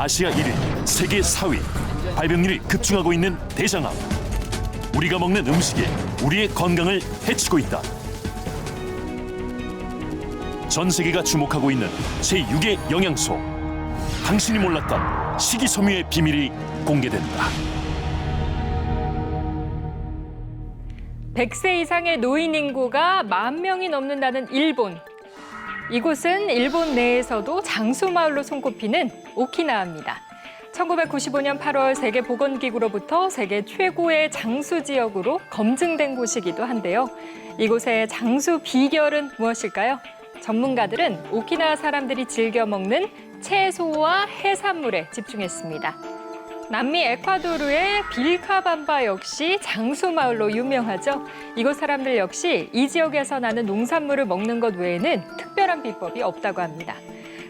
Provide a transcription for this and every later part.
아시아 1위, 세계 4위, 발병률이 급증하고 있는 대장암. 우리가 먹는 음식이 우리의 건강을 해치고 있다. 전 세계가 주목하고 있는 제6의 영양소. 당신이 몰랐던 식이섬유의 비밀이 공개된다. 100세 이상의 노인 인구가 10,000명이 넘는다는 일본. 이곳은 일본 내에서도 장수마을로 손꼽히는 오키나와입니다. 1995년 8월 세계보건기구로부터 세계 최고의 장수 지역으로 검증된 곳이기도 한데요. 이곳의 장수 비결은 무엇일까요? 전문가들은 오키나와 사람들이 즐겨 먹는 채소와 해산물에 집중했습니다. 남미 에콰도르의 빌카밤바 역시 장수마을로 유명하죠. 이곳 사람들 역시 이 지역에서 나는 농산물을 먹는 것 외에는 특별한 비법이 없다고 합니다.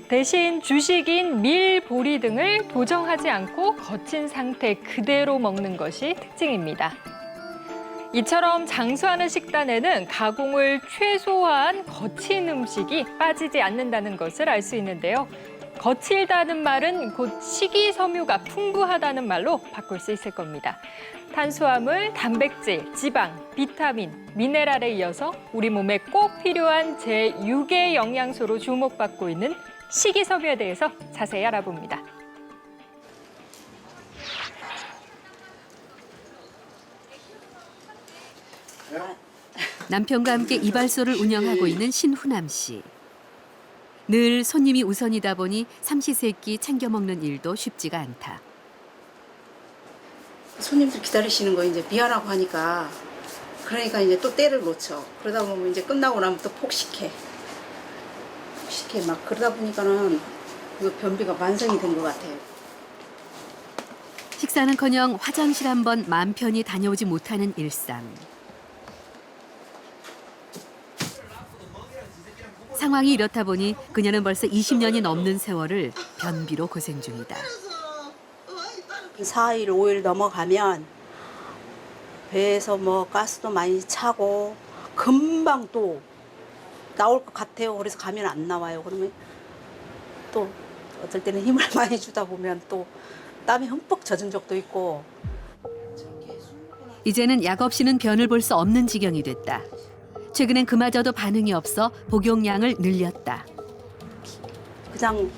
대신 주식인 밀, 보리 등을 도정하지 않고 거친 상태 그대로 먹는 것이 특징입니다. 이처럼 장수하는 식단에는 가공을 최소화한 거친 음식이 빠지지 않는다는 것을 알 수 있는데요. 거칠다는 말은 곧 식이섬유가 풍부하다는 말로 바꿀 수 있을 겁니다. 탄수화물, 단백질, 지방, 비타민, 미네랄에 이어서 우리 몸에 꼭 필요한 제6의 영양소로 주목받고 있는 식이섬유에 대해서 자세히 알아봅니다. 남편과 함께 이발소를 운영하고 있는 신훈암 씨. 늘 손님이 우선이다 보니 삼시세끼 챙겨 먹는 일도 쉽지가 않다. 손님들 기다리시는 거 이제 미안하고 하니까 그러니까 이제 또 때를 놓쳐. 그러다 보면 이제 끝나고 나면 또 폭식해 막 그러다 보니까는 이거 변비가 만성이 된 것 같아요. 식사는커녕 화장실 한 번 마음 편히 다녀오지 못하는 일상. 상황이 이렇다 보니 그녀는 벌써 20년이 넘는 세월을 변비로 고생 중이다. 4일, 5일 넘어가면 배에서 뭐 가스도 많이 차고 금방 또 나올 것 같아요. 그래서 가면 안 나와요. 그러면 또 어떨 때는 힘을 많이 주다 보면 또 땀이 흠뻑 젖은 적도 있고. 이제는 약 없이는 변을 볼 수 없는 지경이 됐다. 최근엔 그마저도 반응이 없어 복용량을 늘렸다. 그냥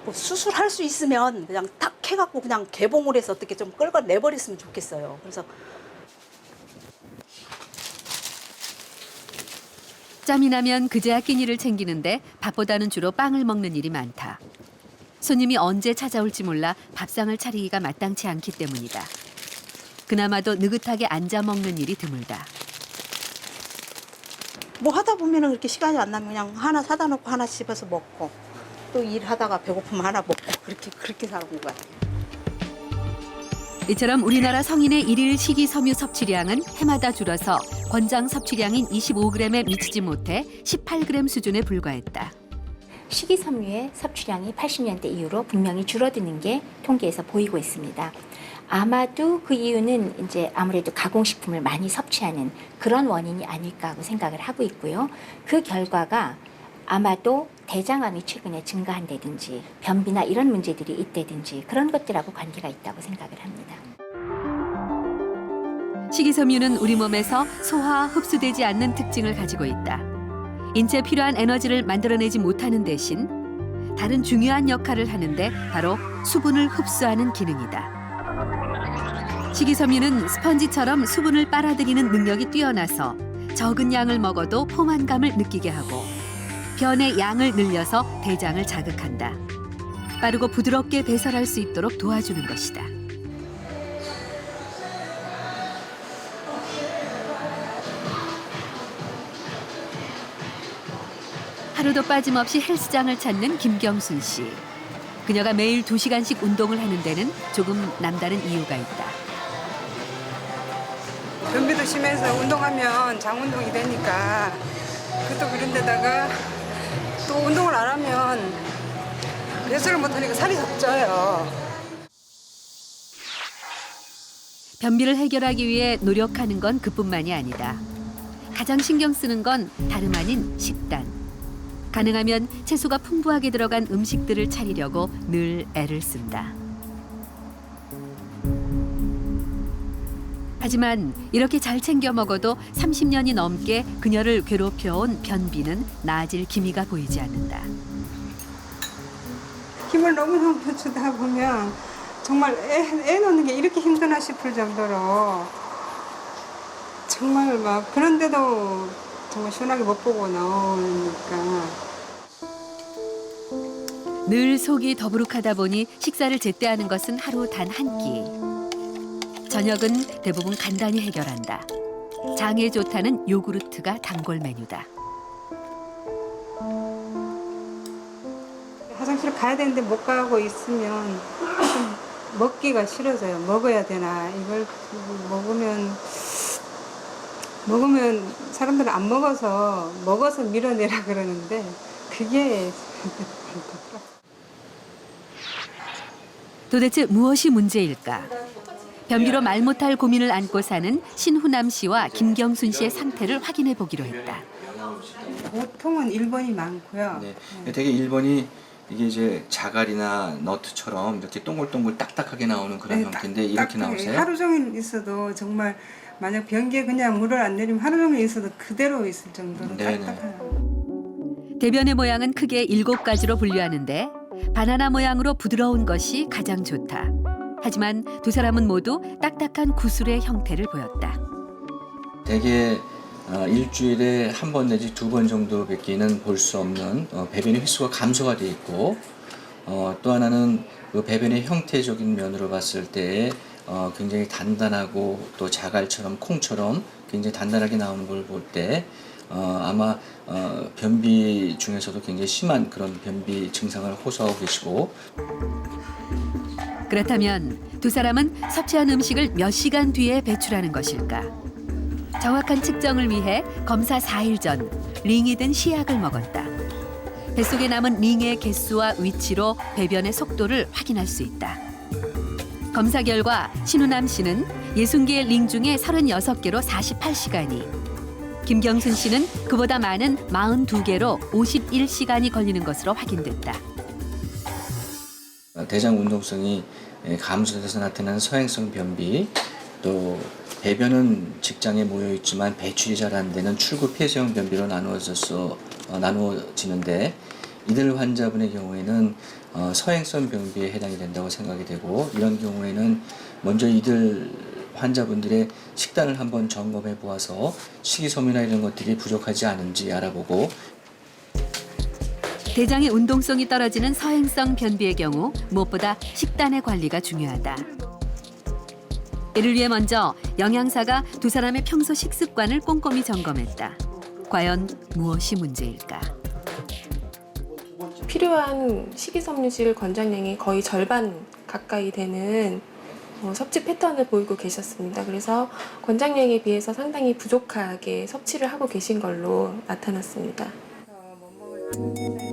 뭐 수술할 수 있으면 그냥 탁 해갖고 그냥 개봉을 해서 어떻게 좀 끌어내버렸으면 좋겠어요. 그래서 짬이 나면 그제야 끼니를 챙기는데 밥보다는 주로 빵을 먹는 일이 많다. 손님이 언제 찾아올지 몰라 밥상을 차리기가 마땅치 않기 때문이다. 그나마도 느긋하게 앉아 먹는 일이 드물다. 뭐 하다 보면은 그렇게 시간이 안 나면 그냥 하나 사다 놓고 하나 집어서 먹고 또 일하다가 배고프면 하나 먹고 그렇게 사는 것 같아요. 이처럼 우리나라 성인의 일일 식이섬유 섭취량은 해마다 줄어서 권장 섭취량인 25g에 미치지 못해 18g 수준에 불과했다. 식이섬유의 섭취량이 80년대 이후로 분명히 줄어드는 게 통계에서 보이고 있습니다. 아마도 그 이유는 이제 아무래도 가공식품을 많이 섭취하는 그런 원인이 아닐까 하고 생각을 하고 있고요. 그 결과가 아마도 대장암이 최근에 증가한다든지 변비나 이런 문제들이 있다든지 그런 것들하고 관계가 있다고 생각을 합니다. 식이섬유는 우리 몸에서 소화, 흡수되지 않는 특징을 가지고 있다. 인체에 필요한 에너지를 만들어내지 못하는 대신 다른 중요한 역할을 하는데 바로 수분을 흡수하는 기능이다. 식이섬유는 스펀지처럼 수분을 빨아들이는 능력이 뛰어나서 적은 양을 먹어도 포만감을 느끼게 하고 변의 양을 늘려서 대장을 자극한다. 빠르고 부드럽게 배설할 수 있도록 도와주는 것이다. 하루도 빠짐없이 헬스장을 찾는 김경순 씨. 그녀가 매일 2시간씩 운동을 하는 데는 조금 남다른 이유가 있다. 변비도 심해서 운동하면 장운동이 되니까 그것도 그런 데다가 또 운동을 안 하면 배설을 못하니까 살이 더 쪄요. 변비를 해결하기 위해 노력하는 건 그뿐만이 아니다. 가장 신경 쓰는 건 다름 아닌 식단. 가능하면 채소가 풍부하게 들어간 음식들을 차리려고 늘 애를 쓴다. 하지만 이렇게 잘 챙겨 먹어도 30년이 넘게 그녀를 괴롭혀온 변비는 나아질 기미가 보이지 않는다. 힘을 너무너무 주다 보면 정말 애 놓는 게 이렇게 힘드나 싶을 정도로 정말 막 그런데도 정말 시원하게 못 보고 나오니까 늘 속이 더부룩하다 보니 식사를 제때 하는 것은 하루 단 한 끼. 저녁은 대부분 간단히 해결한다. 장에 좋다는 요구르트가 단골 메뉴다. 화장실 가야 되는데 못 가고 있으면 좀 먹기가 싫어져요. 먹어야 되나 이걸 먹으면 사람들은 안 먹어서 밀어내라 그러는데 그게 도대체 무엇이 문제일까? 변비로 말 못할 고민을 안고 사는 신후남 씨와 김경순 씨의 상태를 확인해 보기로 했다. 보통은 1번이 많고요. 네. 되게 1번이 이게 이제 자갈이나 너트처럼 이렇게 동글동글 딱딱하게 나오는 그런 형태인데 이렇게 나오세요? 하루 종일 있어도 정말 만약 변기에 그냥 물을 안 내리면 하루 종일 있어도 그대로 있을 정도로 네네. 딱딱한. 대변의 모양은 크게 7가지로 분류하는데 바나나 모양으로 부드러운 것이 가장 좋다. 하지만 두 사람은 모두 딱딱한 구슬의 형태를 보였다. 대개 일주일에 한 번 내지 2번 정도밖에는 볼 수 없는 배변의 횟수가 감소가 돼 있고 또 하나는 그 배변의 형태적인 면으로 봤을 때 굉장히 단단하고 또 자갈처럼 콩처럼 굉장히 단단하게 나오는 걸 볼 때 아마 변비 중에서도 굉장히 심한 그런 변비 증상을 호소하고 계시고 그렇다면 두 사람은 섭취한 음식을 몇 시간 뒤에 배출하는 것일까? 정확한 측정을 위해 검사 4일 전 링이 든 시약을 먹었다. 뱃속에 남은 링의 개수와 위치로 배변의 속도를 확인할 수 있다. 검사 결과 신우남 씨는 60개의 링 중에 36개로 48시간이, 김경순 씨는 그보다 많은 42개로 51시간이 걸리는 것으로 확인됐다. 대장 운동성이 감소돼서 나타나는 서행성 변비, 또 배변은 직장에 모여 있지만 배출이 잘 안 되는 출구 폐쇄형 변비로 나누어지는데 이들 환자분의 경우에는 서행성 변비에 해당이 된다고 생각이 되고 이런 경우에는 먼저 이들 환자분들의 식단을 한번 점검해 보아서 식이섬유나 이런 것들이 부족하지 않은지 알아보고 대장의 운동성이 떨어지는 서행성 변비의 경우 무엇보다 식단의 관리가 중요하다. 이를 위해 먼저 영양사가 두 사람의 평소 식습관을 꼼꼼히 점검했다. 과연 무엇이 문제일까? 필요한 식이섬유질 권장량이 거의 절반 가까이 되는 섭취 패턴을 보이고 계셨습니다. 그래서 권장량에 비해서 상당히 부족하게 섭취를 하고 계신 걸로 나타났습니다.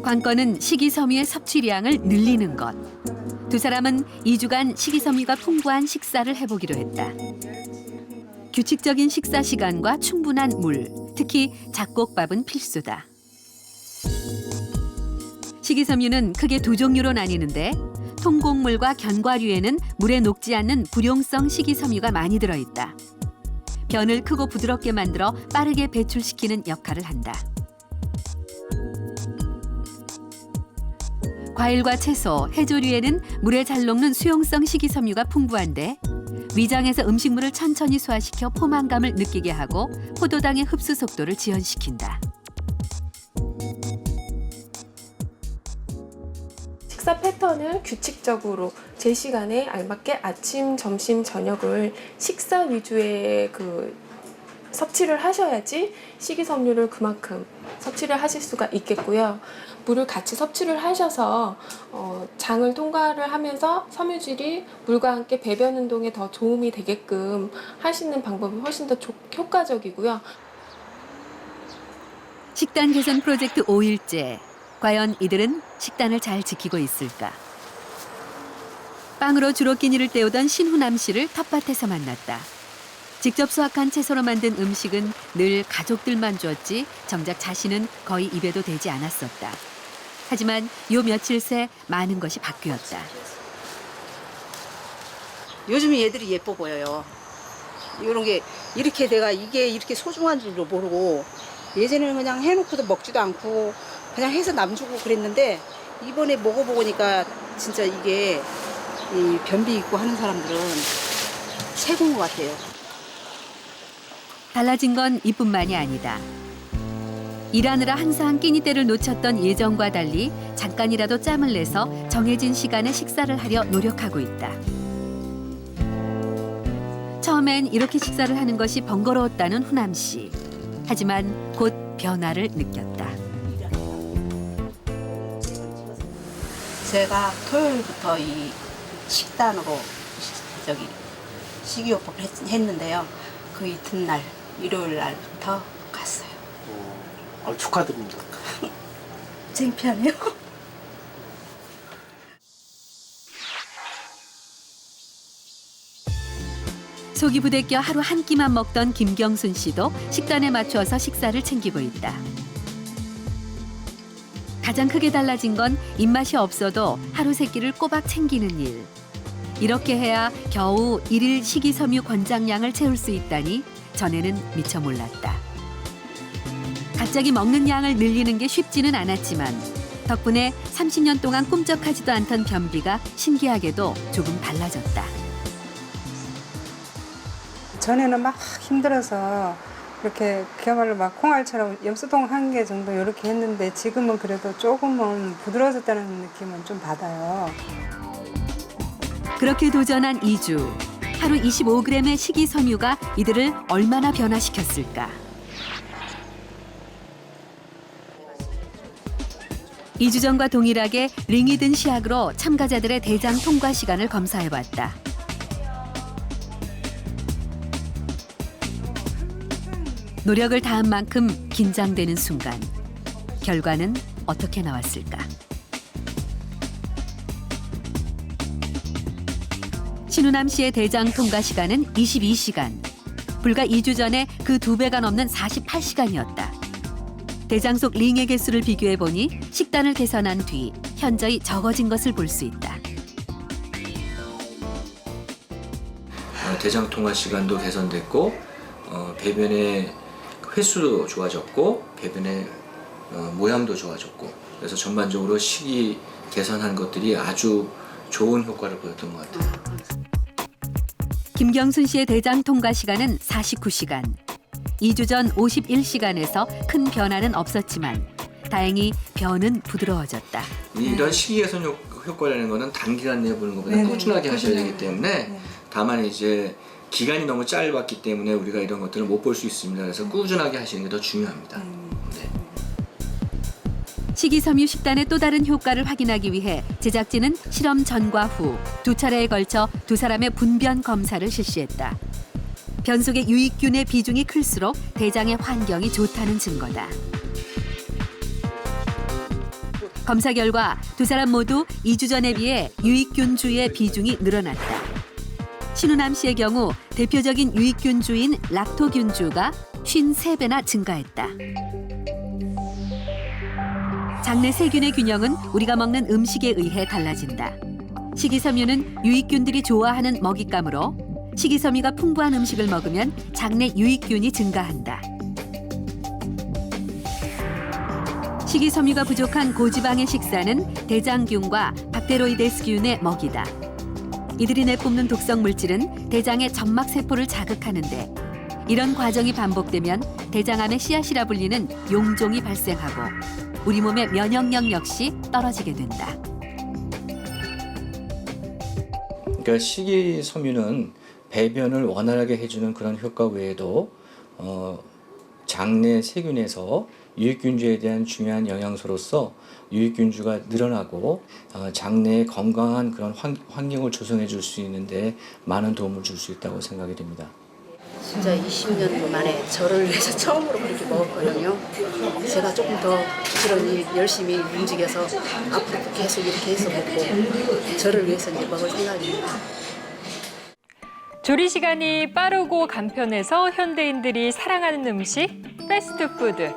관건은 식이섬유의 섭취량을 늘리는 것. 두 사람은 2주간 식이섬유가 풍부한 식사를 해보기로 했다. 규칙적인 식사 시간과 충분한 물, 특히 잡곡밥은 필수다. 식이섬유는 크게 두 종류로 나뉘는데 통곡물과 견과류에는 물에 녹지 않는 불용성 식이섬유가 많이 들어있다. 변을 크고 부드럽게 만들어 빠르게 배출시키는 역할을 한다. 과일과 채소, 해조류에는 물에 잘 녹는 수용성 식이섬유가 풍부한데 위장에서 음식물을 천천히 소화시켜 포만감을 느끼게 하고 포도당의 흡수 속도를 지연시킨다. 식사 패턴을 규칙적으로 제 시간에 알맞게 아침, 점심, 저녁을 식사 위주의 섭취를 하셔야지 식이섬유를 그만큼 섭취를 하실 수가 있겠고요. 물을 같이 섭취를 하셔서 장을 통과를 하면서 섬유질이 물과 함께 배변 운동에 더 도움이 되게끔 하시는 방법이 훨씬 더 효과적이고요. 식단 개선 프로젝트 5일째. 과연 이들은 식단을 잘 지키고 있을까? 빵으로 주로 끼니를 때우던 신후남 씨를 텃밭에서 만났다. 직접 수확한 채소로 만든 음식은 늘 가족들만 주었지 정작 자신은 거의 입에도 대지 않았었다. 하지만 요 며칠 새 많은 것이 바뀌었다. 요즘 얘들이 예뻐 보여요. 이런 게 이렇게 내가 이게 이렇게 소중한 줄도 모르고 예전에는 그냥 해놓고도 먹지도 않고 그냥 해서 남주고 그랬는데 이번에 먹어보니까 진짜 이게 이 변비 있고 하는 사람들은 최고인 것 같아요. 달라진 건 이뿐만이 아니다. 일하느라 항상 끼니 때를 놓쳤던 예전과 달리 잠깐이라도 짬을 내서 정해진 시간에 식사를 하려 노력하고 있다. 처음엔 이렇게 식사를 하는 것이 번거로웠다는 후남 씨. 하지만 곧 변화를 느꼈다. 제가 토요일부터 이 식단으로 식이요법을 했는데요. 그 이튿날 일요일 날부터 갔어요. 축하드립니다. 창피하네요. 속이 부대껴 하루 한 끼만 먹던 김경순 씨도 식단에 맞춰서 식사를 챙기고 있다. 가장 크게 달라진 건 입맛이 없어도 하루 세 끼를 꼬박 챙기는 일. 이렇게 해야 겨우 1일 식이섬유 권장량을 채울 수 있다니 전에는 미처 몰랐다. 갑자기 먹는 양을 늘리는 게 쉽지는 않았지만 덕분에 30년 동안 꿈쩍하지도 않던 변비가 신기하게도 조금 달라졌다. 전에는 막 힘들어서 이렇게 그야말로 막 콩알처럼 염소동 한 개 정도 이렇게 했는데 지금은 그래도 조금은 부드러워졌다는 느낌은 좀 받아요. 그렇게 도전한 2주. 하루 25g의 식이섬유가 이들을 얼마나 변화시켰을까. 2주 전과 동일하게 링이 든 시약으로 참가자들의 대장 통과 시간을 검사해봤다. 노력을 다한 만큼 긴장되는 순간. 결과는 어떻게 나왔을까? 신우남 씨의 대장 통과 시간은 22시간. 불과 2주 전에 그 2배가 넘는 48시간이었다. 대장 속 링의 개수를 비교해보니 식단을 개선한 뒤 현저히 적어진 것을 볼 수 있다. 대장 통화 시간도 개선됐고 배변의 횟수도 좋아졌고 배변의 모양도 좋아졌고 그래서 전반적으로 식이 개선한 것들이 아주 좋은 효과를 보였던 것 같아요. 김경순 씨의 대장 통과 시간은 49시간. 2주 전 51시간에서 큰 변화는 없었지만 다행히 변은 부드러워졌다. 이런 식이 개선 효과라는 것은 단기간 내에 보는 것보다 꾸준하게 하셔야 되기 때문에 다만 이제 기간이 너무 짧았기 때문에 우리가 이런 것들을 못 볼 수 있습니다. 그래서 꾸준하게 하시는 게 더 중요합니다. 네. 식이섬유 식단의 또 다른 효과를 확인하기 위해 제작진은 실험 전과 후 2차례에 걸쳐 2사람의 분변 검사를 실시했다. 변 속의 유익균의 비중이 클수록 대장의 환경이 좋다는 증거다. 검사 결과 2사람 모두 2주 전에 비해 유익균주의 비중이 늘어났다. 신우남 씨의 경우 대표적인 유익균주인 락토균주가 53배나 증가했다. 장내 세균의 균형은 우리가 먹는 음식에 의해 달라진다. 식이섬유는 유익균들이 좋아하는 먹잇감으로 식이섬유가 풍부한 음식을 먹으면 장내 유익균이 증가한다. 식이섬유가 부족한 고지방의 식사는 대장균과 박테로이데스균의 먹이다. 이들이 내뿜는 독성 물질은 대장의 점막 세포를 자극하는데 이런 과정이 반복되면 대장암의 씨앗이라 불리는 용종이 발생하고 우리 몸의 면역력 역시 떨어지게 된다. 그러니까 식이섬유는 배변을 원활하게 해주는 그런 효과 외에도 장내 세균에서 유익균주에 대한 중요한 영양소로서 유익균주가 늘어나고 장내에 건강한 그런 환경을 조성해 줄 수 있는데 많은 도움을 줄 수 있다고 생각이 됩니다. 진짜 20년 만에 저를 위해서 처음으로 그렇게 먹었거든요. 제가 조금 더 부지런히 열심히 움직여서 앞으로도 계속 이렇게 해서 먹고 저를 위해서 이제 먹을 생각입니다. 조리 시간이 빠르고 간편해서 현대인들이 사랑하는 음식, 패스트푸드.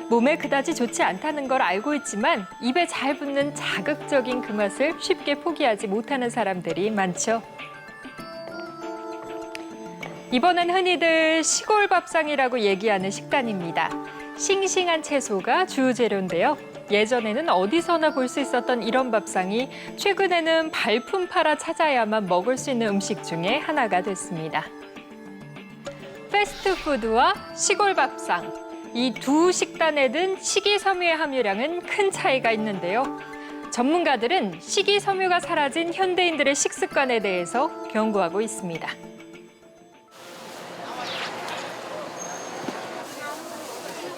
몸에 그다지 좋지 않다는 걸 알고 있지만 입에 잘 붙는 자극적인 그 맛을 쉽게 포기하지 못하는 사람들이 많죠. 이번엔 흔히들 시골 밥상이라고 얘기하는 식단입니다. 싱싱한 채소가 주 재료인데요. 예전에는 어디서나 볼 수 있었던 이런 밥상이 최근에는 발품 팔아 찾아야만 먹을 수 있는 음식 중에 하나가 됐습니다. 패스트푸드와 시골 밥상, 이 두 식단에 든 식이섬유의 함유량은 큰 차이가 있는데요. 전문가들은 식이섬유가 사라진 현대인들의 식습관에 대해서 경고하고 있습니다.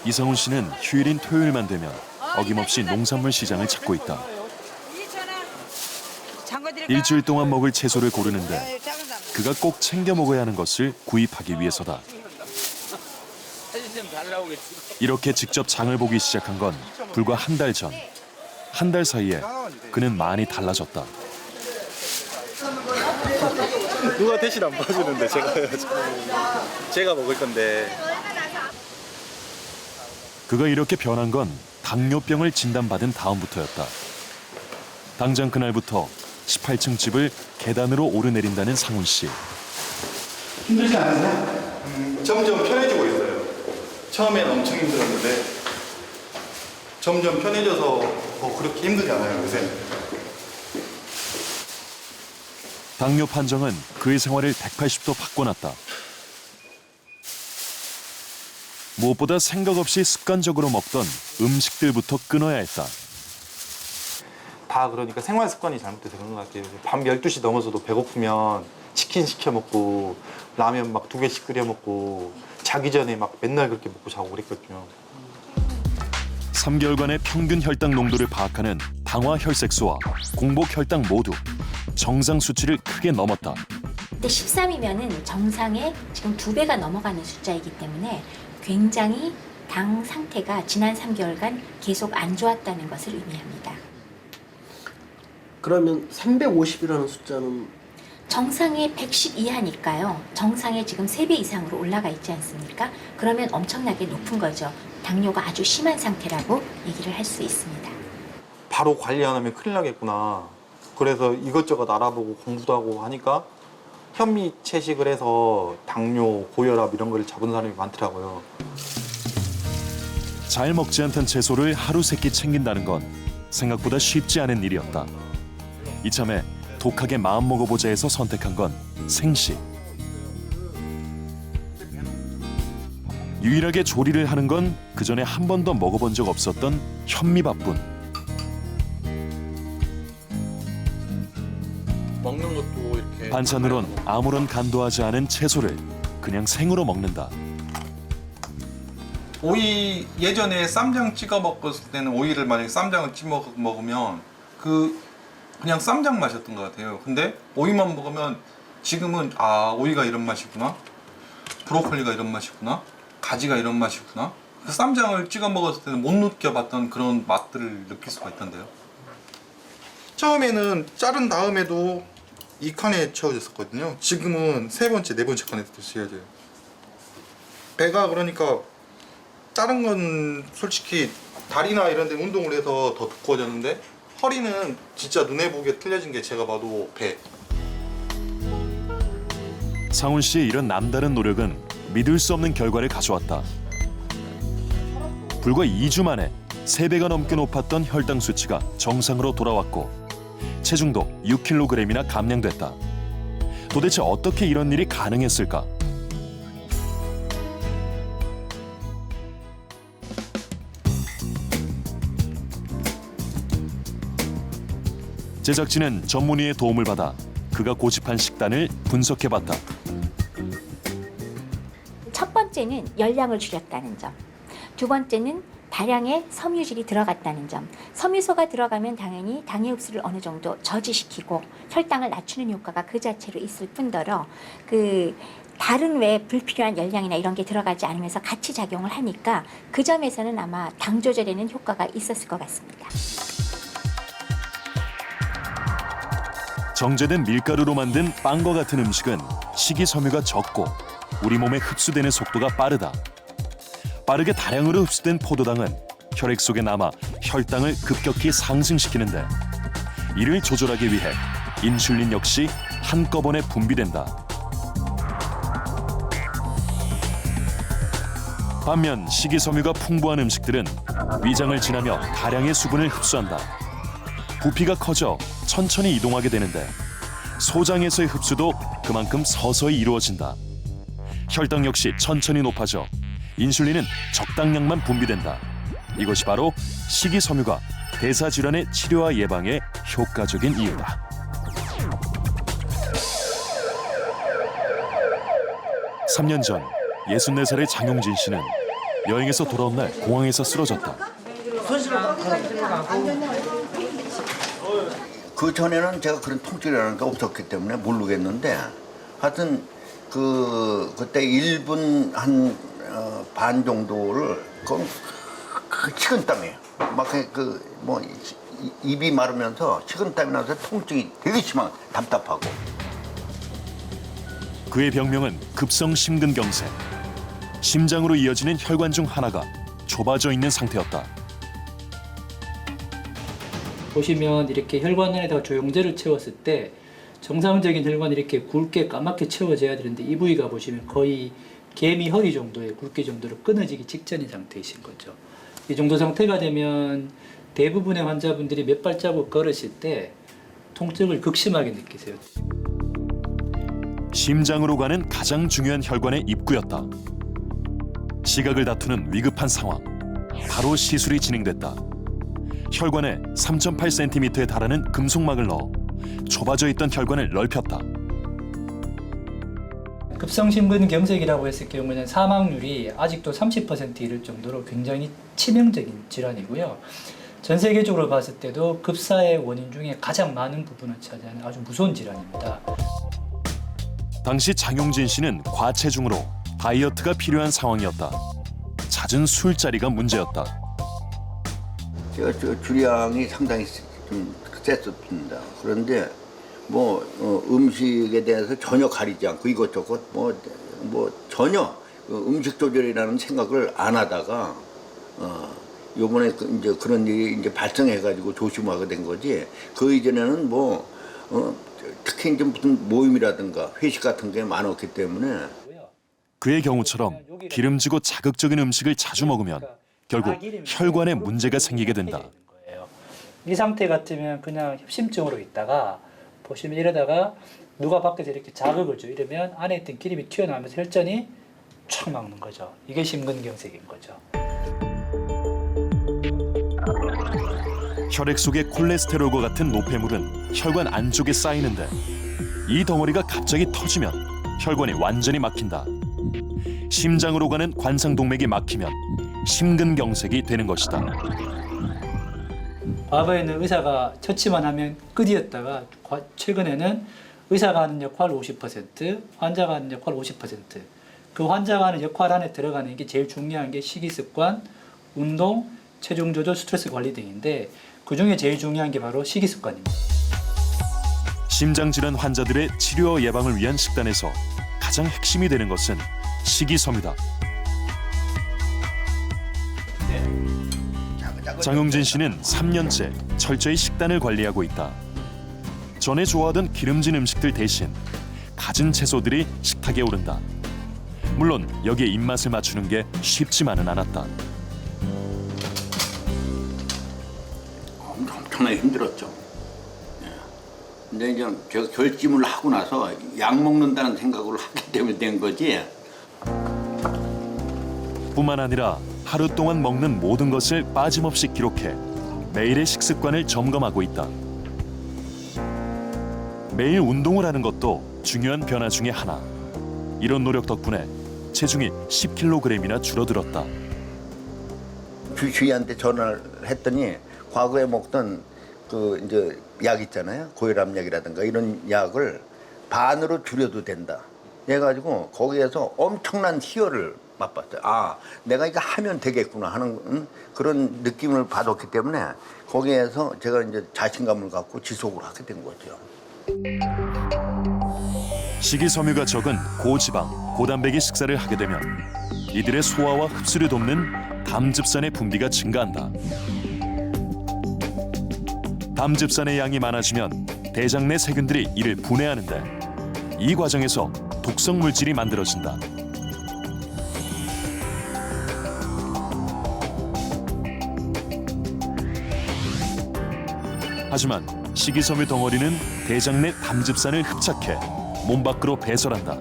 이성훈 씨는 휴일인 토요일만 되면 어김없이 농산물 시장을 찾고 있다. 일주일 동안 먹을 채소를 고르는데 그가 꼭 챙겨 먹어야 하는 것을 구입하기 위해서다. 이렇게 직접 장을 보기 시작한 건 불과 한 달 전. 한 달 사이에 그는 많이 달라졌다. 누가 대신 안 봐주는데 제가 먹을 건데. 그가 이렇게 변한 건 당뇨병을 진단받은 다음부터였다. 당장 그날부터 18층 집을 계단으로 오르내린다는 상훈 씨. 힘들지 않으세요? 점점 편해지고 있어요. 처음엔 엄청 힘들었는데 점점 편해져서 그렇게 힘들지 않아요, 요새. 당뇨 판정은 그의 생활을 180도 바꿔놨다. 무엇보다 생각 없이 습관적으로 먹던 음식들부터 끊어야 했다. 다 그러니까 생활 습관이 잘못돼서 그런 것 같아요. 밤 12시 넘어서도 배고프면 치킨 시켜 먹고 라면 막 2개씩 끓여 먹고 자기 전에 막 맨날 그렇게 먹고 자고 그랬거든요. 3개월간의 평균 혈당 농도를 파악하는 당화 혈색소와 공복 혈당 모두 정상 수치를 크게 넘었다. 근데 13이면은 정상의 지금 2배가 넘어가는 숫자이기 때문에 굉장히 당 상태가 지난 3개월간 계속 안 좋았다는 것을 의미합니다. 그러면 350이라는 숫자는 정상의 110 이하니까요. 정상의 지금 3배 이상으로 올라가 있지 않습니까? 그러면 엄청나게 높은 거죠. 당뇨가 아주 심한 상태라고 얘기를 할 수 있습니다. 바로 관리 안 하면 큰일 나겠구나. 그래서 이것저것 알아보고 공부도 하고 하니까 현미 채식을 해서 당뇨, 고혈압 이런 걸 잡은 사람이 많더라고요. 잘 먹지 않던 채소를 하루 세 끼 챙긴다는 건 생각보다 쉽지 않은 일이었다. 이참에 독하게 마음 먹어보자 해서 선택한 건 생씨. 유일하게 조리를 하는 건 그전에 한 번도 먹어본 적 없었던 현미밥뿐. 먹는 것도 이렇게 반찬으론 아무런 간도 하지 않은 채소를 그냥 생으로 먹는다. 오이 예전에 쌈장 찍어 먹었을 때는 오이를 만약에 쌈장을 찍어 먹으면 그냥 쌈장 맛이었던 것 같아요. 근데 오이만 먹으면 지금은 오이가 이런 맛이구나, 브로콜리가 이런 맛이구나, 가지가 이런 맛이구나. 그 쌈장을 찍어 먹었을 때는 못 느껴봤던 그런 맛들을 느낄 수가 있던데요. 처음에는 자른 다음에도 이 칸에 채워졌었거든요. 지금은 3번째, 4번째 칸에 채워져요. 배가 그러니까 다른 건 솔직히 다리나 이런 데 운동을 해서 더 두꺼워졌는데 허리는 진짜 눈에 보기에 틀려진 게 제가 봐도 배. 상훈 씨의 이런 남다른 노력은 믿을 수 없는 결과를 가져왔다. 불과 2주 만에 3배가 넘게 높았던 혈당 수치가 정상으로 돌아왔고 체중도 6kg이나 감량됐다. 도대체 어떻게 이런 일이 가능했을까? 제작진은 전문의의 도움을 받아 그가 고집한 식단을 분석해봤다. 첫 번째는 열량을 줄였다는 점. 두 번째는 다량의 섬유질이 들어갔다는 점. 섬유소가 들어가면 당연히 당의 흡수를 어느 정도 저지시키고 혈당을 낮추는 효과가 그 자체로 있을 뿐더러 다른 외 불필요한 열량이나 이런 게 들어가지 않으면서 같이 작용을 하니까 그 점에서는 아마 당 조절에는 효과가 있었을 것 같습니다. 정제된 밀가루로 만든 빵과 같은 음식은 식이섬유가 적고 우리 몸에 흡수되는 속도가 빠르다. 빠르게 다량으로 흡수된 포도당은 혈액 속에 남아 혈당을 급격히 상승시키는데 이를 조절하기 위해 인슐린 역시 한꺼번에 분비된다. 반면 식이섬유가 풍부한 음식들은 위장을 지나며 다량의 수분을 흡수한다. 부피가 커져 천천히 이동하게 되는데 소장에서의 흡수도 그만큼 서서히 이루어진다. 혈당 역시 천천히 높아져 인슐린은 적당량만 분비된다. 이것이 바로 식이섬유가 대사질환의 치료와 예방에 효과적인 이유다. (3년) 전 64살의 장용진 씨는 여행에서 돌아온 날 공항에서 쓰러졌다. 그 전에는 제가 그런 통증이라는 게 없었기 때문에 모르겠는데 하여튼 그때 1분 한 반 정도를 그 식은땀이에요. 막 뭐 입이 마르면서 식은땀이 나서 통증이 되게 심한 답답하고. 그의 병명은 급성 심근경색. 심장으로 이어지는 혈관 중 하나가 좁아져 있는 상태였다. 보시면 이렇게 혈관 안에다가 조영제를 채웠을 때 정상적인 혈관이 이렇게 굵게 까맣게 채워져야 되는데 이 부위가 보시면 거의 개미 허리 정도의 굵기 정도로 끊어지기 직전인 상태이신 거죠. 이 정도 상태가 되면 대부분의 환자분들이 몇 발자국 걸으실 때 통증을 극심하게 느끼세요. 심장으로 가는 가장 중요한 혈관의 입구였다. 시각을 다투는 위급한 상황. 바로 시술이 진행됐다. 혈관에 3.8cm에 달하는 금속막을 넣어 좁아져 있던 혈관을 넓혔다. 급성심근경색이라고 했을 경우에는 사망률이 아직도 30% 이를 정도로 굉장히 치명적인 질환이고요. 전 세계적으로 봤을 때도 급사의 원인 중에 가장 많은 부분을 차지하는 아주 무서운 질환입니다. 당시 장용진 씨는 과체중으로 다이어트가 필요한 상황이었다. 잦은 술자리가 문제였다. 제가 주량이 상당히 좀 셌었습니다. 그런데 뭐 음식에 대해서 전혀 가리지 않고 이것저것 뭐 전혀 음식 조절이라는 생각을 안 하다가 요번에 이제 그런 일이 이제 발생해가지고 조심하게 된 거지. 그 이전에는 특히 이제 무슨 모임이라든가 회식 같은 게 많았기 때문에. 그의 경우처럼 기름지고 자극적인 음식을 자주 먹으면 결국 혈관에 문제가 생기게 된다. 이 상태 같으면 그냥 협심증으로 있다가 보시면 이러다가 누가 밖에서 이렇게 자극을 줘 이러면 안에 있던 기름이 튀어나오면서 혈전이 촥 막는 거죠. 이게 심근경색인 거죠. 혈액 속의 콜레스테롤과 같은 노폐물은 혈관 안쪽에 쌓이는데 이 덩어리가 갑자기 터지면 혈관이 완전히 막힌다. 심장으로 가는 관상동맥이 막히면 심근경색이 되는 것이다. 과거에는 의사가 처치만 하면 끝이었다가 최근에는 의사가 하는 역할 50%, 환자가 하는 역할 50%. 그 환자가 하는 역할 안에 들어가는 게 제일 중요한 게 식이습관, 운동, 체중 조절, 스트레스 관리 등인데 그중에 제일 중요한 게 바로 식이습관입니다. 심장질환 환자들의 치료와 예방을 위한 식단에서 가장 핵심이 되는 것은 식이섬유다. 장용진 씨는 3년째 철저히 식단을 관리하고 있다. 전에 좋아하던 기름진 음식들 대신 갖은 채소들이 식탁에 오른다. 물론 여기에 입맛을 맞추는 게 쉽지만은 않았다. 엄청나게 힘들었죠. 근데 이제 제가 결심을 하고 나서 약 먹는다는 생각을 하기 때문에 된 거지. 뿐만 아니라 하루 동안 먹는 모든 것을 빠짐없이 기록해 매일의 식습관을 점검하고 있다. 매일 운동을 하는 것도 중요한 변화 중에 하나. 이런 노력 덕분에 체중이 10kg이나 줄어들었다. 주치의한테 전화를 했더니 과거에 먹던 그 이제 약 있잖아요. 고혈압약이라든가 이런 약을 반으로 줄여도 된다. 해가지고 거기에서 엄청난 희열을 맛봤어요. 아, 내가 이거 하면 되겠구나 하는 그런 느낌을 받았기 때문에 거기에서 제가 이제 자신감을 갖고 지속을 하게 된 거죠. 식이섬유가 적은 고지방, 고단백의 식사를 하게 되면 이들의 소화와 흡수를 돕는 담즙산의 분비가 증가한다. 담즙산의 양이 많아지면 대장 내 세균들이 이를 분해하는데 이 과정에서 독성 물질이 만들어진다. 하지만 식이섬유 덩어리는 대장 내 담즙산을 흡착해 몸 밖으로 배설한다.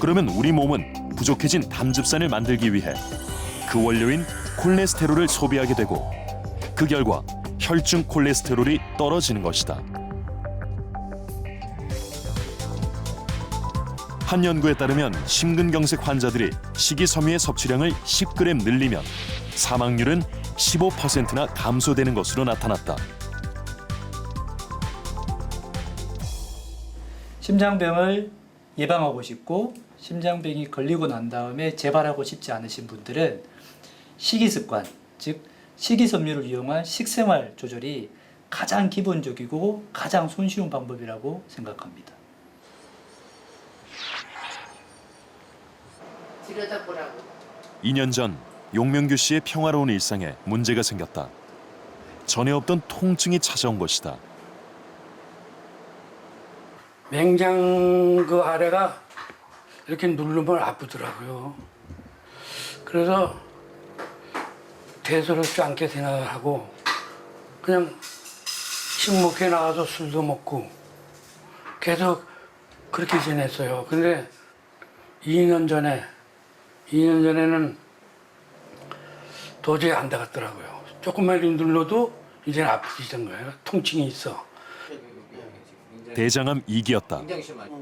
그러면 우리 몸은 부족해진 담즙산을 만들기 위해 그 원료인 콜레스테롤을 소비하게 되고 그 결과 혈중 콜레스테롤이 떨어지는 것이다. 한 연구에 따르면 심근경색 환자들이 식이섬유의 섭취량을 10g 늘리면 사망률은 15%나 감소되는 것으로 나타났다. 심장병을 예방하고 싶고 심장병이 걸리고 난 다음에 재발하고 싶지 않으신 분들은 식이습관, 즉 식이섬유를 이용한 식생활 조절이 가장 기본적이고 가장 손쉬운 방법이라고 생각합니다. 들여다보라고. 2년 전 용명규 씨의 평화로운 일상에 문제가 생겼다. 전에 없던 통증이 찾아온 것이다. 맹장 그 아래가 이렇게 누르면 아프더라고요. 그래서 대수롭지 않게 생각을 하고 그냥 식목회 나가서 술도 먹고 계속 그렇게 지냈어요. 근데 2년 전에는 도저히 안 되겠더라고요. 조금만 눌러도 이제 아프게 거예요. 통증이 있어. 대장암 2기였다.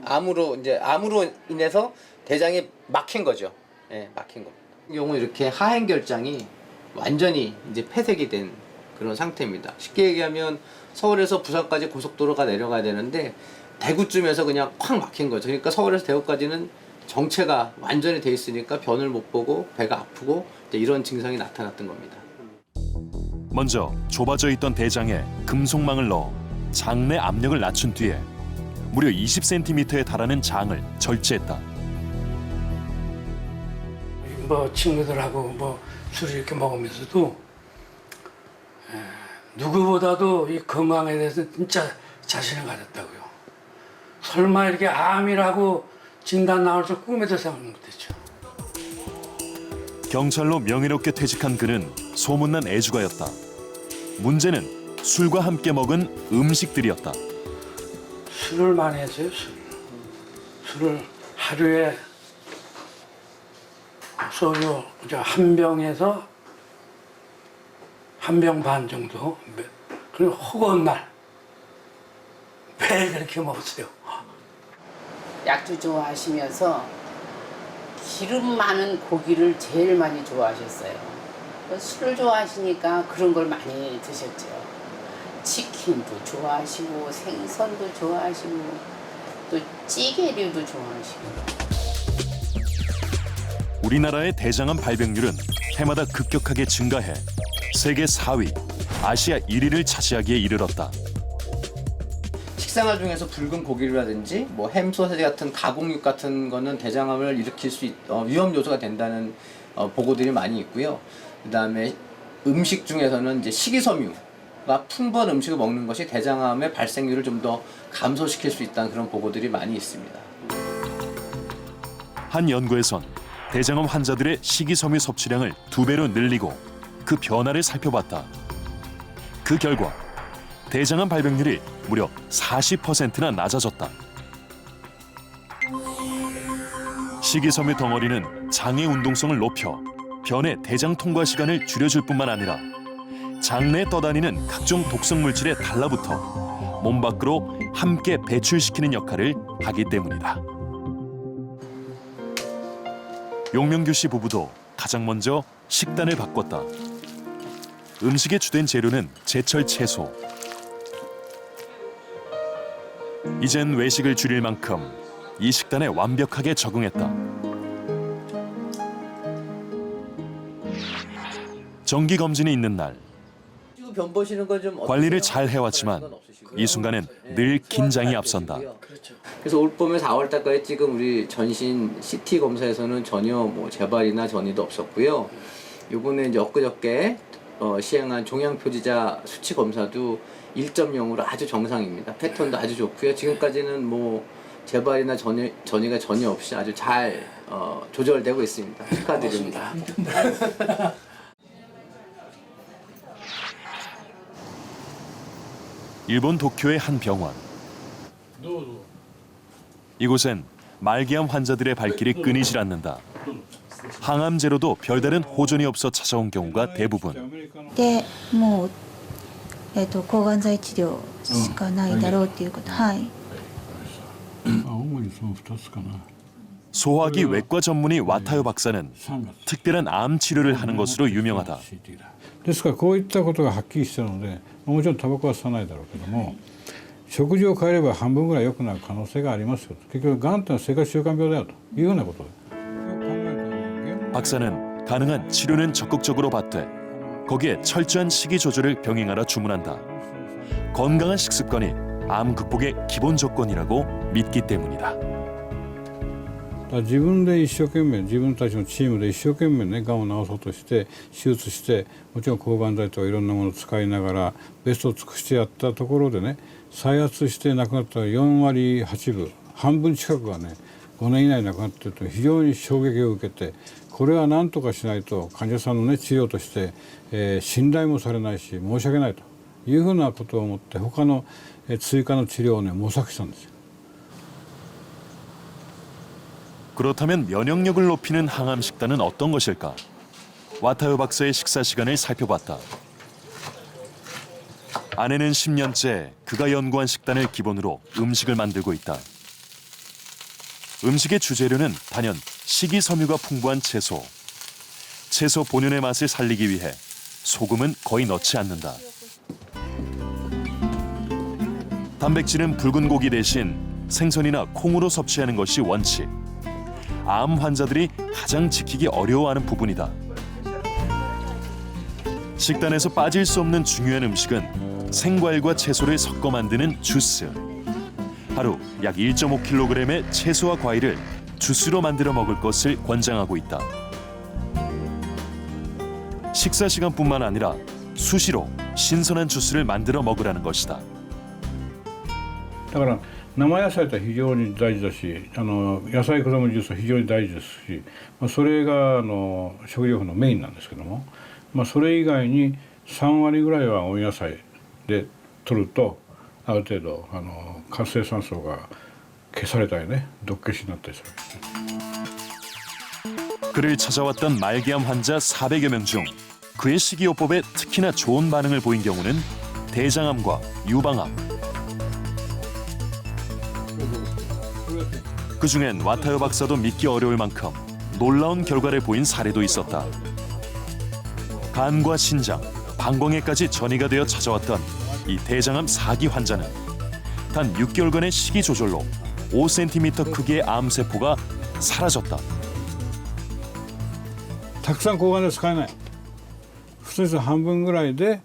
암으로 인해서 대장이 막힌 거죠. 예, 막힌 거. 이 경우 이렇게 하행결장이 완전히 이제 폐색이 된 그런 상태입니다. 쉽게 얘기하면 서울에서 부산까지 고속도로가 내려가야 되는데 대구쯤에서 그냥 콱 막힌 거죠. 그러니까 서울에서 대구까지는 정체가 완전히 돼 있으니까 변을 못 보고 배가 아프고 이제 이런 증상이 나타났던 겁니다. 먼저 좁아져 있던 대장에 금속망을 넣어 장내 압력을 낮춘 뒤에 무려 20cm에 달하는 장을 절제했다. 뭐 친구들하고 뭐 술을 이렇게 먹으면서도 누구보다도 이 건강에 대해서 진짜 자신을 가졌다고요. 설마 이렇게 암이라고 진단 나올 줄 꿈에도 생각 못했죠. 경찰로 명예롭게 퇴직한 그는 소문난 애주가였다. 문제는 술과 함께 먹은 음식들이었다. 술을 많이 했어요. 술을 하루에 소주 한 병에서 한 병 반 정도. 그리고 허구한 날 매일 그렇게 먹었어요. 약주 좋아하시면서 기름 많은 고기를 제일 많이 좋아하셨어요. 술을 좋아하시니까 그런 걸 많이 드셨죠. 치킨도 좋아하시고 생선도 좋아하시고 또 찌개류도 좋아하시고. 우리나라의 대장암 발병률은 해마다 급격하게 증가해 세계 4위, 아시아 1위를 차지하기에 이르렀다. 식생활 중에서 붉은 고기라든지 뭐 햄, 소세지 같은 가공육 같은 거는 대장암을 일으킬 수 위험 요소가 된다는 보고들이 많이 있고요. 그다음에 음식 중에서는 이제 식이섬유가 풍부한 음식을 먹는 것이 대장암의 발생률을 좀 더 감소시킬 수 있다는 그런 보고들이 많이 있습니다. 한 연구에선 대장암 환자들의 식이섬유 섭취량을 2배로 늘리고 그 변화를 살펴봤다. 그 결과 대장암 발병률이 무려 40%나 낮아졌다. 식이섬유 덩어리는 장의 운동성을 높여 변의 대장 통과 시간을 줄여줄 뿐만 아니라 장내에 떠다니는 각종 독성 물질에 달라붙어 몸 밖으로 함께 배출시키는 역할을 하기 때문이다. 용명규 씨 부부도 가장 먼저 식단을 바꿨다. 음식의 주된 재료는 제철 채소. 이젠 외식을 줄일 만큼 이 식단에 완벽하게 적응했다. 정기 검진이 있는 날 변 보시는 건 좀 관리를 잘 해왔지만 이 순간엔 늘 긴장이 앞선다. 그래서 올 봄에 4월 달까지 찍은 우리 전신 CT 검사에서는 전혀 뭐 재발이나 전이도 없었고요. 요번에 이제 엊그저께 시행한 종양 표지자 수치 검사도 1.0으로 아주 정상입니다. 패턴도 아주 좋고요. 지금까지는 뭐 재발이나 전이가 전혀 없이 아주 잘 조절되고 있습니다. 축하드립니다. 일본 도쿄의 한 병원. 이곳엔 말기암 환자들의 발길이 끊이질 않는다. 항암 제로도 별다른 호전이 없어 찾아온 경우가 대부분. でもう抗がん剤治療しかないだろうっていうことはい主にその2つかな。 소화기 외과 전문의 와타요 박사는 특별한 암 치료를 하는 것으로 유명하다. ですからこういったことがはっきりしたので、もちろんタバコは吸わないだろうけども、食事を変えれば半分ぐらい良くなる可能性がありますよ。結局がんってのは生活習慣病だよというようなことで。 박사는 가능한 치료는 적극적으로 받되 거기에 철저한 식이 조절을 병행하라 주문한다. 건강한 식습관이 암 극복의 기본 조건이라고 믿기 때문이다. 自分で一生懸命自分たちのチームで一生懸命ねがんを治そうとして手術してもちろん抗がん剤とかいろんなものを使いながらベストを尽くしてやったところでね再発して亡くなった4割8分半分近くがね5年以内に亡くなっていると非常に衝撃を受けてこれは何とかしないと患者さんのね治療として、信頼もされないし申し訳ないというふうなことを思って他の追加の治療をね模索したんですよ。 그렇다면 면역력을 높이는 항암 식단은 어떤 것일까? 와타요 박사의 식사 시간을 살펴봤다. 아내는 10년째 그가 연구한 식단을 기본으로 음식을 만들고 있다. 음식의 주재료는 단연 식이섬유가 풍부한 채소. 채소 본연의 맛을 살리기 위해 소금은 거의 넣지 않는다. 단백질은 붉은 고기 대신 생선이나 콩으로 섭취하는 것이 원칙. 암 환자들이 가장 지키기 어려워하는 부분이다. 식단에서 빠질 수 없는 중요한 음식은 생과일과 채소를 섞어 만드는 주스. 하루 약 1.5kg의 채소와 과일을 주스로 만들어 먹을 것을 권장하고 있다. 식사 시간뿐만 아니라 수시로 신선한 주스를 만들어 먹으라는 것이다. だから生野菜って非常に大事だし野菜果物ジュースは非常に大事ですし、それが食療法のメインなんですけども、それ以外に3割ぐらいは温野菜で取るとある程度活性酸素が消されたりね毒消しになったりする。 그를 찾아왔던 말기암 환자 400여 명 중 그의 식이요법에 특히나 좋은 반응을 보인 경우는 대장암과 유방암. 그중엔 와타요 박사도 믿기 어려울 만큼 놀라운 결과를 보인 사례도 있었다. 간과 신장, 방광에까지 전이가 되어 찾아왔던 이 대장암 4기 환자는 단 6개월간의 식이 조절로 5cm 크기의 암세포가 사라졌다. たくさん抗がん剤使えない。普通に半分ぐらいで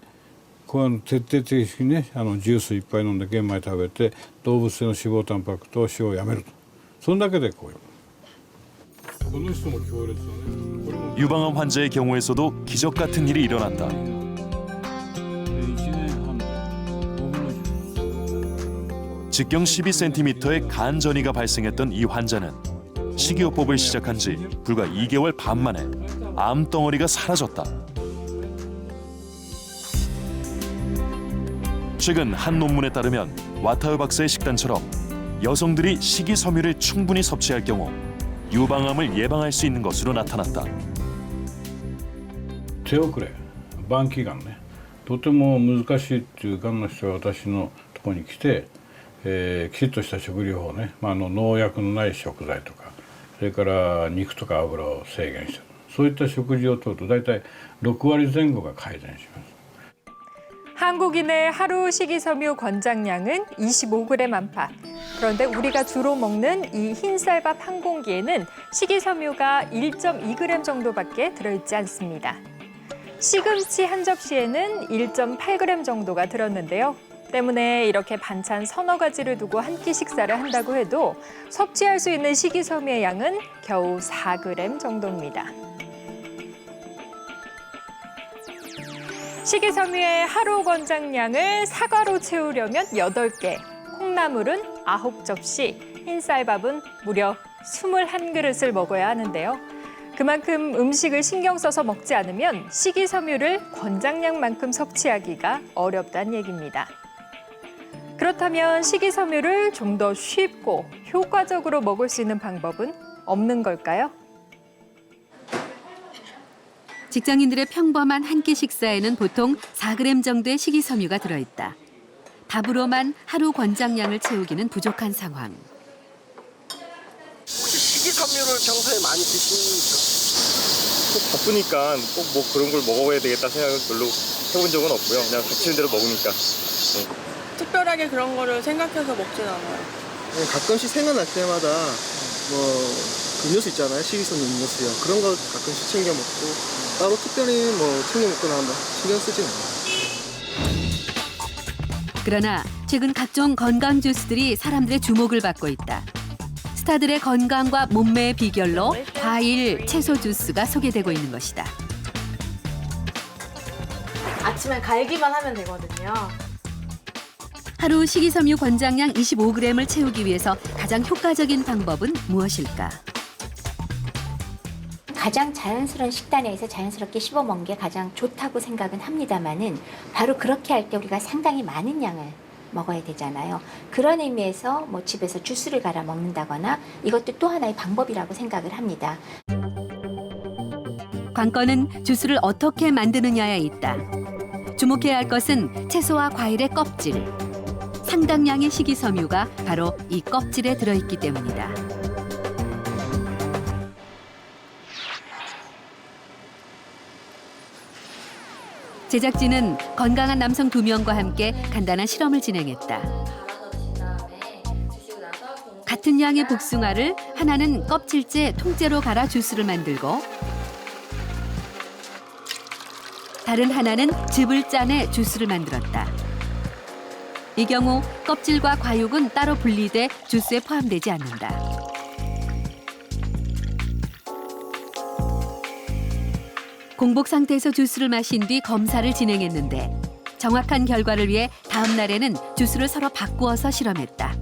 徹底的にねジュースいっぱい飲んで玄米食べて動物性の脂肪タンパクと塩をやめると。それだけでこういう。この人も強烈だね。 유방암 환자의 경우에서도 기적 같은 일이 일어났다. 직경 12cm의 간 전이가 발생했던 이 환자는 식이요법을 시작한 지 불과 2개월 반 만에 암덩어리가 사라졌다. 최근 한 논문에 따르면 와타요 박사의 식단처럼 여성들이 식이섬유를 충분히 섭취할 경우 유방암을 예방할 수 있는 것으로 나타났다. 手遅れ、晩期がんね、とても難しいっていうがんの人が私のところに来て、きちっとした食療法ね、農薬のない食材とか、それから肉とか油を制限してる。そういった食事をとると大体6割前後が改善します。 한국인의 하루 식이섬유 권장량은 25g 안팎. 그런데 우리가 주로 먹는 이 흰쌀밥 한 공기에는 식이섬유가 1.2g 정도밖에 들어있지 않습니다. 시금치 한 접시에는 1.8g 정도가 들었는데요. 때문에 이렇게 반찬 서너 가지를 두고 한 끼 식사를 한다고 해도 섭취할 수 있는 식이섬유의 양은 겨우 4g 정도입니다. 식이섬유의 하루 권장량을 사과로 채우려면 8개, 콩나물은 9접시, 흰쌀밥은 무려 21그릇을 먹어야 하는데요. 그만큼 음식을 신경 써서 먹지 않으면 식이섬유를 권장량만큼 섭취하기가 어렵다는 얘기입니다. 그렇다면 식이섬유를 좀 더 쉽고 효과적으로 먹을 수 있는 방법은 없는 걸까요? 직장인들의 평범한 한 끼 식사에는 보통 4g 정도의 식이섬유가 들어있다. 밥으로만 하루 권장량을 채우기는 부족한 상황. 혹시 식이섬유를 평소에 많이 드십니까? 바쁘니까 꼭 뭐 그런 걸 먹어야 되겠다 생각을 별로 해본 적은 없고요. 그냥 닥치는 대로 먹으니까. 특별하게 그런 거를 생각해서 먹진 않아요. 가끔씩 생각날 때마다 뭐 음료수 있잖아요. 식이섬유 음료수요. 그런 거 가끔씩 챙겨 먹고 따로 특별히 뭐 챙겨 먹거나 뭐 신경 쓰진 않아요. 그러나 최근 각종 건강 주스들이 사람들의 주목을 받고 있다. 스타들의 건강과 몸매의 비결로 과일, 채소 주스가 소개되고 있는 것이다. 아침에 갈기만 하면 되거든요. 하루 식이섬유 권장량 25g을 채우기 위해서 가장 효과적인 방법은 무엇일까? 가장 자연스러운 식단에서 자연스럽게 씹어 먹는 게 가장 좋다고 생각은 합니다만은 바로 그렇게 할 때 우리가 상당히 많은 양을 먹어야 되잖아요. 그런 의미에서 뭐 집에서 주스를 갈아 먹는다거나 이것도 또 하나의 방법이라고 생각을 합니다. 관건은 주스를 어떻게 만드느냐에 있다. 주목해야 할 것은 채소와 과일의 껍질. 상당량의 식이섬유가 바로 이 껍질에 들어있기 때문이다. 제작진은 건강한 남성 2명과 함께 간단한 실험을 진행했다. 같은 양의 복숭아를 하나는 껍질째 통째로 갈아 주스를 만들고 다른 하나는 즙을 짜내 주스를 만들었다. 이 경우 껍질과 과육은 따로 분리돼 주스에 포함되지 않는다. 공복 상태에서 주스를 마신 뒤 검사를 진행했는데 정확한 결과를 위해 다음 날에는 주스를 서로 바꾸어서 실험했다.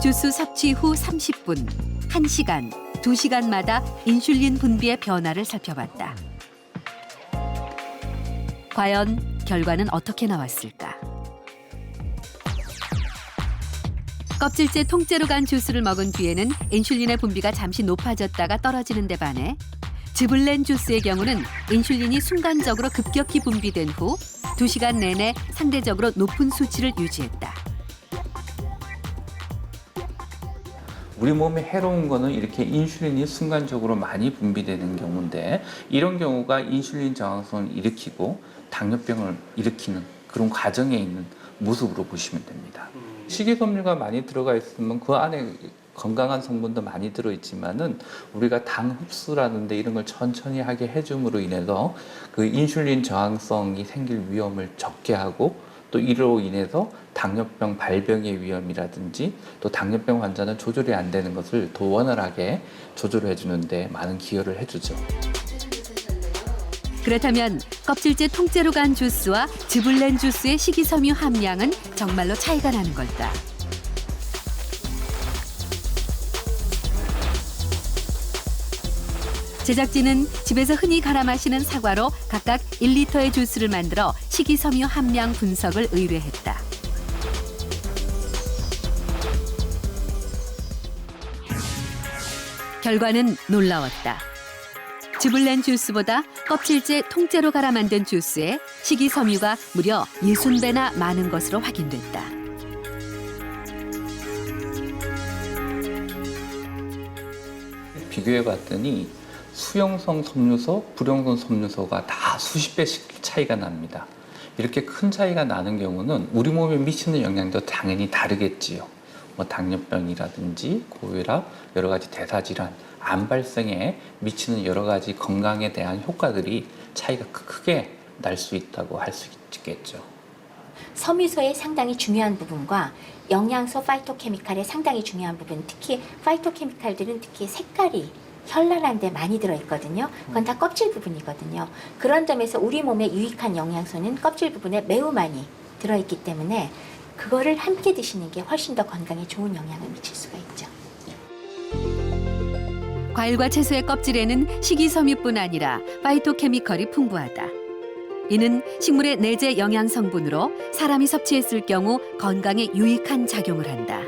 주스 섭취 후 30분, 1시간, 2시간마다 인슐린 분비의 변화를 살펴봤다. 과연 결과는 어떻게 나왔을까? 껍질째 통째로 간 주스를 먹은 뒤에는 인슐린의 분비가 잠시 높아졌다가 떨어지는 데 반해 즙을 낸 주스의 경우는 인슐린이 순간적으로 급격히 분비된 후 2시간 내내 상대적으로 높은 수치를 유지했다. 우리 몸에 해로운 거는 이렇게 인슐린이 순간적으로 많이 분비되는 경우인데 이런 경우가 인슐린 저항성을 일으키고 당뇨병을 일으키는 그런 과정에 있는 모습으로 보시면 됩니다. 식이섬유가 많이 들어가 있으면 그 안에 건강한 성분도 많이 들어있지만은 우리가 당 흡수라든지 이런 걸 천천히 하게 해줌으로 인해서 그 인슐린 저항성이 생길 위험을 적게 하고 또 이로 인해서 당뇨병 발병의 위험이라든지 또 당뇨병 환자는 조절이 안 되는 것을 더 원활하게 조절해 주는데 많은 기여를 해주죠. 그렇다면 껍질째 통째로 간 주스와 즙을 낸 주스의 식이섬유 함량은 정말로 차이가 나는 걸까? 제작진은 집에서 흔히 갈아 마시는 사과로 각각 1리터의 주스를 만들어 식이섬유 함량 분석을 의뢰했다. 결과는 놀라웠다. 즙을 낸 주스보다 껍질째 통째로 갈아 만든 주스에 식이섬유가 무려 60배나 많은 것으로 확인됐다. 비교해 봤더니 수용성 섬유소, 불용성 섬유소가 다 수십 배씩 차이가 납니다. 이렇게 큰 차이가 나는 경우는 우리 몸에 미치는 영향도 당연히 다르겠지요. 뭐 당뇨병이라든지 고혈압, 여러 가지 대사질환, 암 발생에 미치는 여러 가지 건강에 대한 효과들이 차이가 크게 날 수 있다고 할 수 있겠죠. 섬유소의 상당히 중요한 부분과 영양소 파이토케미칼의 상당히 중요한 부분, 특히 파이토케미칼들은 특히 색깔이 현란한 데 많이 들어있거든요. 그건 다 껍질 부분이거든요. 그런 점에서 우리 몸에 유익한 영양소는 껍질 부분에 매우 많이 들어있기 때문에 그거를 함께 드시는 게 훨씬 더 건강에 좋은 영향을 미칠 수가 있죠. 과일과 채소의 껍질에는 식이섬유뿐 아니라 파이토케미컬이 풍부하다. 이는 식물의 내재 영양 성분으로 사람이 섭취했을 경우 건강에 유익한 작용을 한다.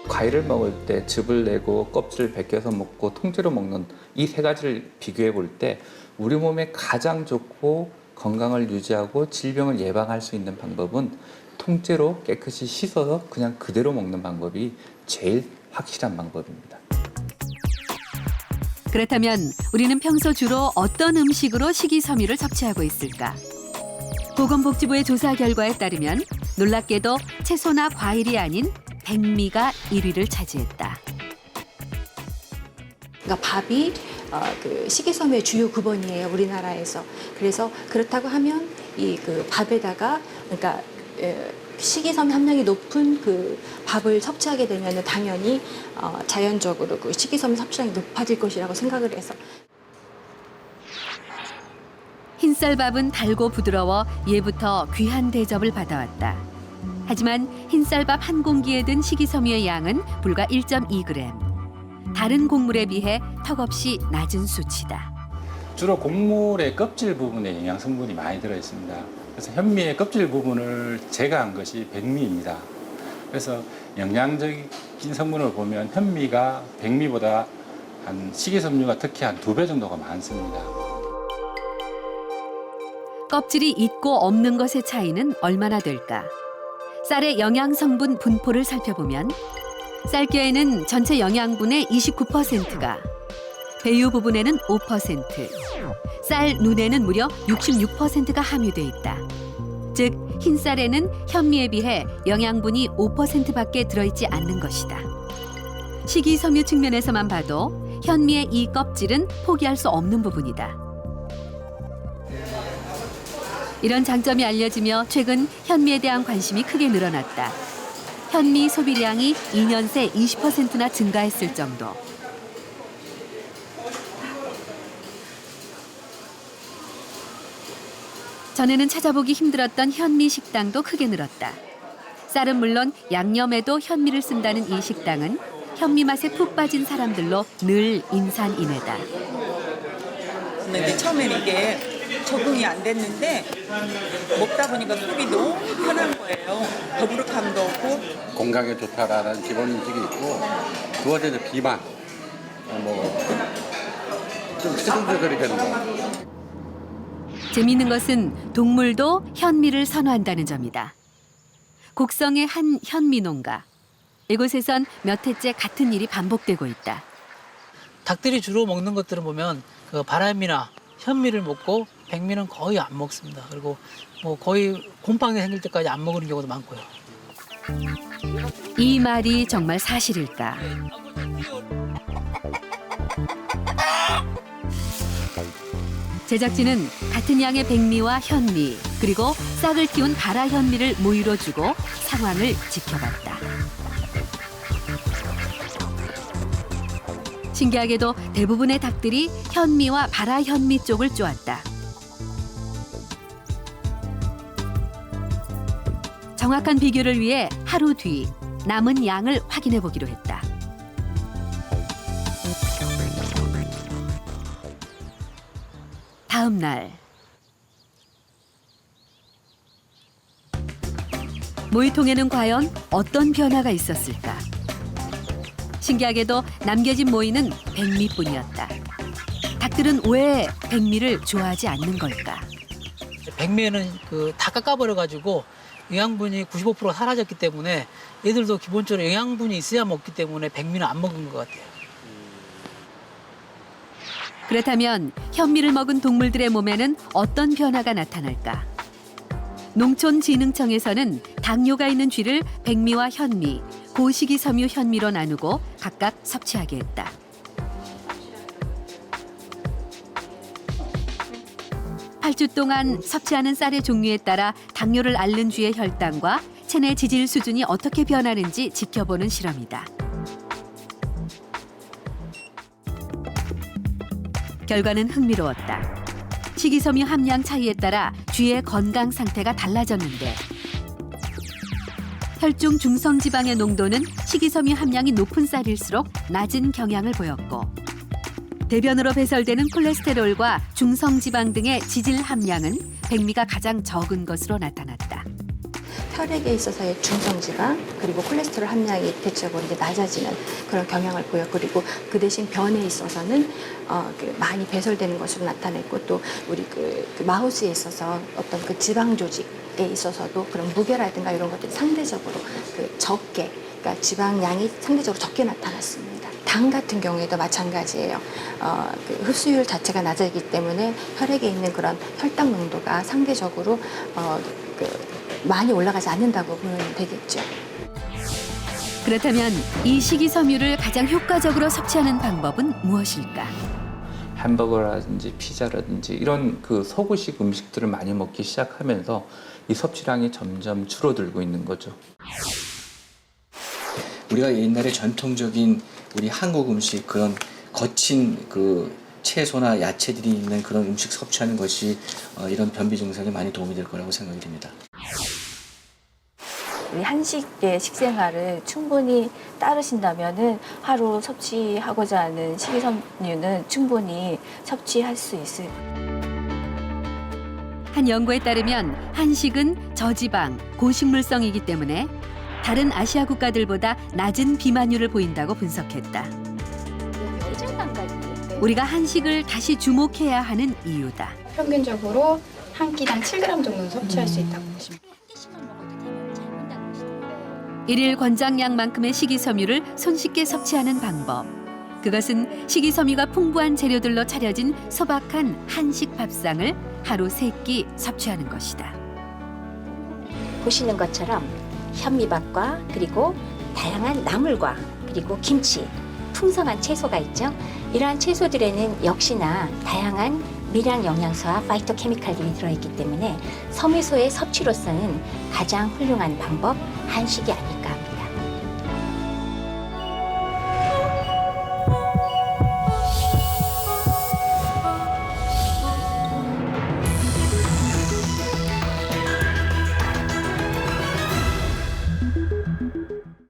과일을 먹을 때 즙을 내고 껍질을 벗겨서 먹고 통째로 먹는 이 세 가지를 비교해 볼 때 우리 몸에 가장 좋고 건강을 유지하고 질병을 예방할 수 있는 방법은 통째로 깨끗이 씻어서 그냥 그대로 먹는 방법이 제일 확실한 방법입니다. 그렇다면 우리는 평소 주로 어떤 음식으로 식이섬유를 섭취하고 있을까? 보건복지부의 조사 결과에 따르면 놀랍게도 채소나 과일이 아닌 백미가 1위를 차지했다. 그러니까 밥이 그 식이섬유의 주요 구본이에요, 우리나라에서. 그래서 그렇다고 하면 이 그 밥에다가 그러니까 식이섬유 함량이 높은 그 밥을 섭취하게 되면 당연히 자연적으로 그 식이섬유 섭취량이 높아질 것이라고 생각을 해서. 흰쌀밥은 달고 부드러워 예부터 귀한 대접을 받아왔다. 하지만 흰쌀밥 한 공기에 든 식이섬유의 양은 불과 1.2g. 다른 곡물에 비해 턱없이 낮은 수치다. 주로 곡물의 껍질 부분에 영양 성분이 많이 들어 있습니다. 그래서 현미의 껍질 부분을 제거한 것이 백미입니다. 그래서 영양적인 성분을 보면 현미가 백미보다 한 식이섬유가 특히 한 2배 정도가 많습니다. 껍질이 있고 없는 것의 차이는 얼마나 될까? 쌀의 영양 성분 분포를 살펴보면 쌀겨에는 전체 영양분의 29%가, 배유 부분에는 5%, 쌀 눈에는 무려 66%가 함유돼 있다. 즉 흰쌀에는 현미에 비해 영양분이 5%밖에 들어있지 않는 것이다. 식이섬유 측면에서만 봐도 현미의 이 껍질은 포기할 수 없는 부분이다. 이런 장점이 알려지며 최근 현미에 대한 관심이 크게 늘어났다. 현미 소비량이 2년 새 20%나 증가했을 정도. 전에는 찾아보기 힘들었던 현미 식당도 크게 늘었다. 쌀은 물론 양념에도 현미를 쓴다는 이 식당은 현미 맛에 푹 빠진 사람들로 늘 인산인해다. 근데 처음에는 이게 적응이 안 됐는데 먹다 보니까 속이 너무 편한 거예요. 더부룩함도 없고. 건강에 좋다라는 기본 인식이 있고, 두 번째는 비만, 좀 시들시들이 되는 거. 재미있는 것은 동물도 현미를 선호한다는 점이다. 곡성의 한 현미 농가. 이곳에선 몇 해째 같은 일이 반복되고 있다. 닭들이 주로 먹는 것들은 보면 그 바람이나 현미를 먹고 백미는 거의 안 먹습니다. 그리고 뭐 거의 곰팡이 생길 때까지 안 먹는 경우도 많고요. 이 말이 정말 사실일까? 제작진은 같은 양의 백미와 현미, 그리고 싹을 틔운 가라 현미를 모이로 주고 상황을 지켜봤다. 신기하게도 대부분의 닭들이 현미와 바라 현미 쪽을 쪼았다. 정확한 비교를 위해 하루 뒤 남은 양을 확인해 보기로 했다. 다음 날 모이통에는 과연 어떤 변화가 있었을까? 신기하게도 남겨진 모이는 백미뿐이었다. 닭들은 왜 백미를 좋아하지 않는 걸까? 백미에는 그 다 깎아버려가지고 영양분이 95% 사라졌기 때문에 얘들도 기본적으로 영양분이 있어야 먹기 때문에 백미는 안 먹은 것 같아요. 그렇다면 현미를 먹은 동물들의 몸에는 어떤 변화가 나타날까? 농촌진흥청에서는 당뇨가 있는 쥐를 백미와 현미, 고식이섬유 현미로 나누고 각각 섭취하게 했다. 8주 동안 섭취하는 쌀의 종류에 따라 당뇨를 앓는 주의 혈당과 체내 지질 수준이 어떻게 변하는지 지켜보는 실험이다. 결과는 흥미로웠다. 식이섬유 함량 차이에 따라 쥐의 건강 상태가 달라졌는데 혈중 중성지방의 농도는 식이섬유 함량이 높은 쌀일수록 낮은 경향을 보였고 대변으로 배설되는 콜레스테롤과 중성지방 등의 지질 함량은 백미가 가장 적은 것으로 나타났다. 혈액에 있어서의 중성지방 그리고 콜레스테롤 함량이 대체적으로 이제 낮아지는 그런 경향을 보여. 그리고 그 대신 변에 있어서는 많이 배설되는 것으로 나타냈고 또 우리 그 마우스에 있어서 어떤 그 지방 조직에 있어서도 그런 무게라든가 이런 것들이 상대적으로 적게, 그러니까 지방량이 상대적으로 적게 나타났습니다. 당 같은 경우에도 마찬가지예요. 흡수율 자체가 낮아지기 때문에 혈액에 있는 그런 혈당 농도가 상대적으로 많이 올라가지 않는다고 보면 되겠죠. 그렇다면 이 식이섬유를 가장 효과적으로 섭취하는 방법은 무엇일까? 햄버거라든지 피자라든지 이런 그 서구식 음식들을 많이 먹기 시작하면서 이 섭취량이 점점 줄어들고 있는 거죠. 우리가 옛날에 전통적인 우리 한국 음식 그런 거친 그 채소나 야채들이 있는 그런 음식 섭취하는 것이 이런 변비 증상에 많이 도움이 될 거라고 생각이 됩니다. 우리 한식의 식생활을 충분히 따르신다면은 하루 섭취하고자 하는 식이섬유는 충분히 섭취할 수 있을. 한 연구에 따르면 한식은 저지방, 고식물성이기 때문에 다른 아시아 국가들보다 낮은 비만율을 보인다고 분석했다. 우리가 한식을 다시 주목해야 하는 이유다. 평균적으로 한 끼당 7g 정도는 섭취할 수 있다고 보시면 됩니다. 일일 권장량만큼의 식이섬유를 손쉽게 섭취하는 방법. 그것은 식이섬유가 풍부한 재료들로 차려진 소박한 한식 밥상을 하루 3끼 섭취하는 것이다. 보시는 것처럼 현미밥과 그리고 다양한 나물과 그리고 김치, 풍성한 채소가 있죠. 이러한 채소들에는 역시나 다양한 미량 영양소와 파이토케미칼들이 들어있기 때문에 섬유소의 섭취로서는 가장 훌륭한 방법 한식이 아닐까